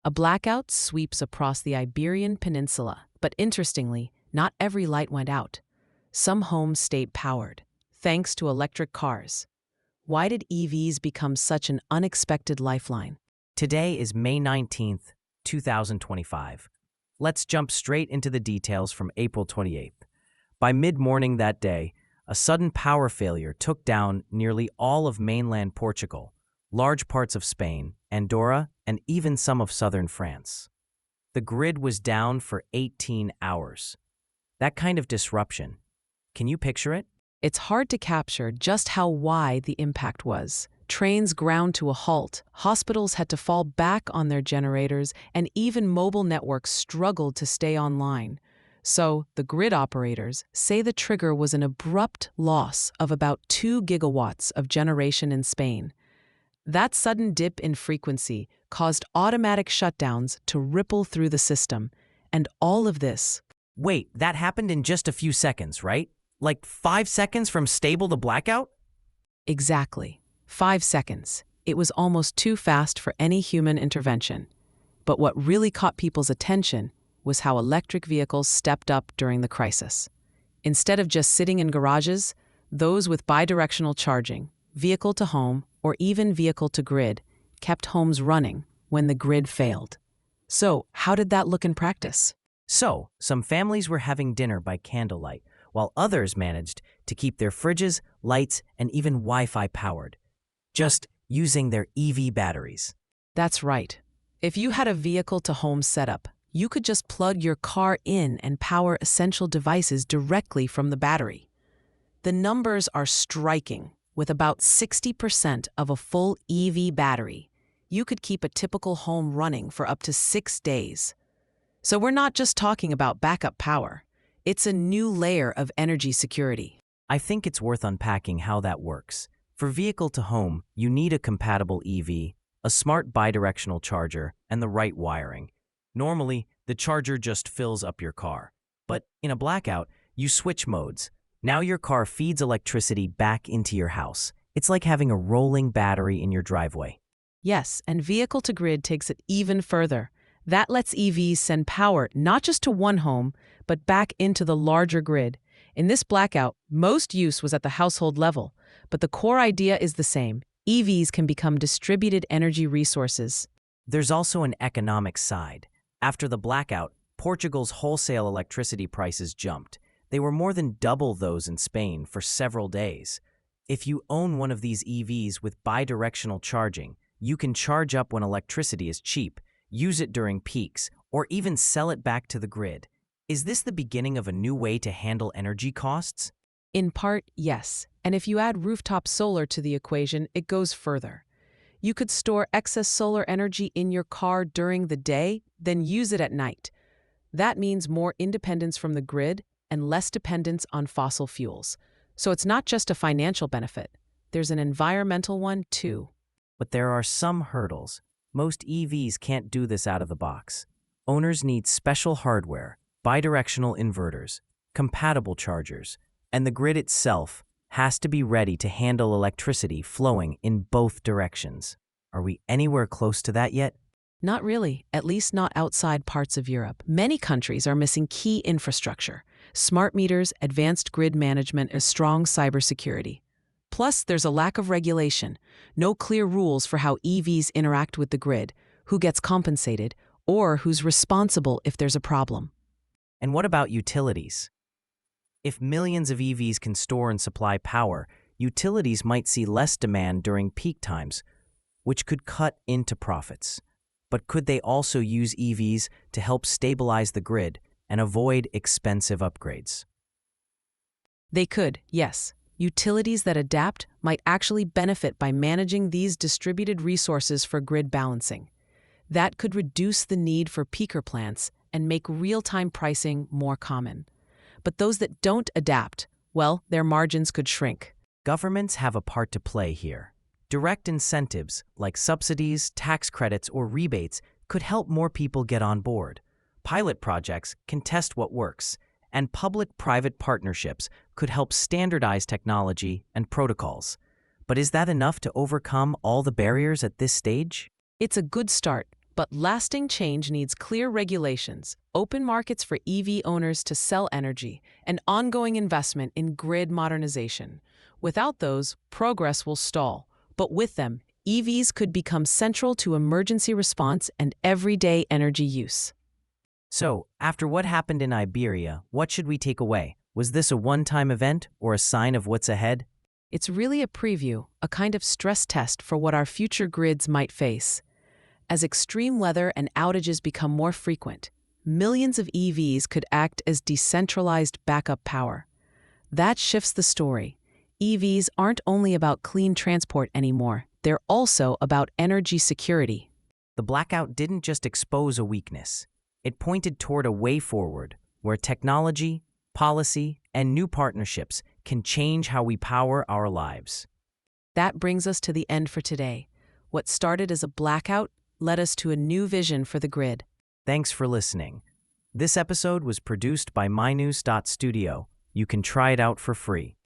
A blackout sweeps across the Iberian Peninsula, but interestingly, not every light went out. Some homes stayed powered, thanks to electric cars. Why did EVs become such an unexpected lifeline? Today is May 19th, 2025. Let's jump straight into the details from April 28th. By mid-morning that day, a sudden power failure took down nearly all of mainland Portugal, large parts of Spain, Andorra, and even some of southern France. The grid was down for 18 hours. That kind of disruption, can you picture it? It's hard to capture just how wide the impact was. Trains ground to a halt, hospitals had to fall back on their generators, and even mobile networks struggled to stay online. So, the grid operators say the trigger was an abrupt loss of about 2 gigawatts of generation in Spain. That sudden dip in frequency caused automatic shutdowns to ripple through the system, and all of this. Wait, that happened in just a few seconds, right? Like 5 seconds from stable to blackout? Exactly. 5 seconds. It was almost too fast for any human intervention. But what really caught people's attention was how electric vehicles stepped up during the crisis. Instead of just sitting in garages, those with bidirectional charging, vehicle to home, or even vehicle to grid, kept homes running when the grid failed. So, how did that look in practice? So, some families were having dinner by candlelight, while others managed to keep their fridges, lights, and even Wi-Fi powered, just using their EV batteries. That's right. If you had a vehicle-to-home setup, you could just plug your car in and power essential devices directly from the battery. The numbers are striking. With about 60% of a full EV battery, you could keep a typical home running for up to 6 days. So we're not just talking about backup power. It's a new layer of energy security. I think it's worth unpacking how that works. For vehicle to home, you need a compatible EV, a smart bidirectional charger, and the right wiring. Normally, the charger just fills up your car. But in a blackout, you switch modes. Now your car feeds electricity back into your house. It's like having a rolling battery in your driveway. Yes, and vehicle to grid takes it even further. That lets EVs send power not just to one home, but back into the larger grid. In this blackout, most use was at the household level, but the core idea is the same. EVs can become distributed energy resources. There's also an economic side. After the blackout, Portugal's wholesale electricity prices jumped. They were more than double those in Spain for several days. If you own one of these EVs with bidirectional charging, you can charge up when electricity is cheap, use it during peaks, or even sell it back to the grid. Is this the beginning of a new way to handle energy costs? In part, yes. And if you add rooftop solar to the equation, it goes further. You could store excess solar energy in your car during the day, then use it at night. That means more independence from the grid and less dependence on fossil fuels. So it's not just a financial benefit. There's an environmental one, too. But there are some hurdles. Most EVs can't do this out of the box. Owners need special hardware, bidirectional inverters, compatible chargers, and the grid itself has to be ready to handle electricity flowing in both directions. Are we anywhere close to that yet? Not really, at least not outside parts of Europe. Many countries are missing key infrastructure. Smart meters, advanced grid management, and strong cybersecurity. Plus, there's a lack of regulation, no clear rules for how EVs interact with the grid, who gets compensated, or who's responsible if there's a problem. And what about utilities? If millions of EVs can store and supply power, utilities might see less demand during peak times, which could cut into profits. But could they also use EVs to help stabilize the grid and avoid expensive upgrades? They could, yes. Utilities that adapt might actually benefit by managing these distributed resources for grid balancing. That could reduce the need for peaker plants and make real-time pricing more common. But those that don't adapt, well, their margins could shrink. Governments have a part to play here. Direct incentives, like subsidies, tax credits, or rebates, could help more people get on board. Pilot projects can test what works, and public-private partnerships could help standardize technology and protocols. But is that enough to overcome all the barriers at this stage? It's a good start, But lasting change needs clear regulations, open markets for EV owners to sell energy, and ongoing investment in grid modernization. Without those, progress will stall. But with them, EVs could become central to emergency response and everyday energy use. So, after what happened in Iberia, what should we take away? Was this a one-time event or a sign of what's ahead? It's really a preview, a kind of stress test for what our future grids might face. As extreme weather and outages become more frequent, millions of EVs could act as decentralized backup power. That shifts the story. EVs aren't only about clean transport anymore, they're also about energy security. The blackout didn't just expose a weakness. It pointed toward a way forward where technology, policy, and new partnerships can change how we power our lives. That brings us to the end for today. What started as a blackout led us to a new vision for the grid. Thanks for listening. This episode was produced by mynews.studio. You can try it out for free.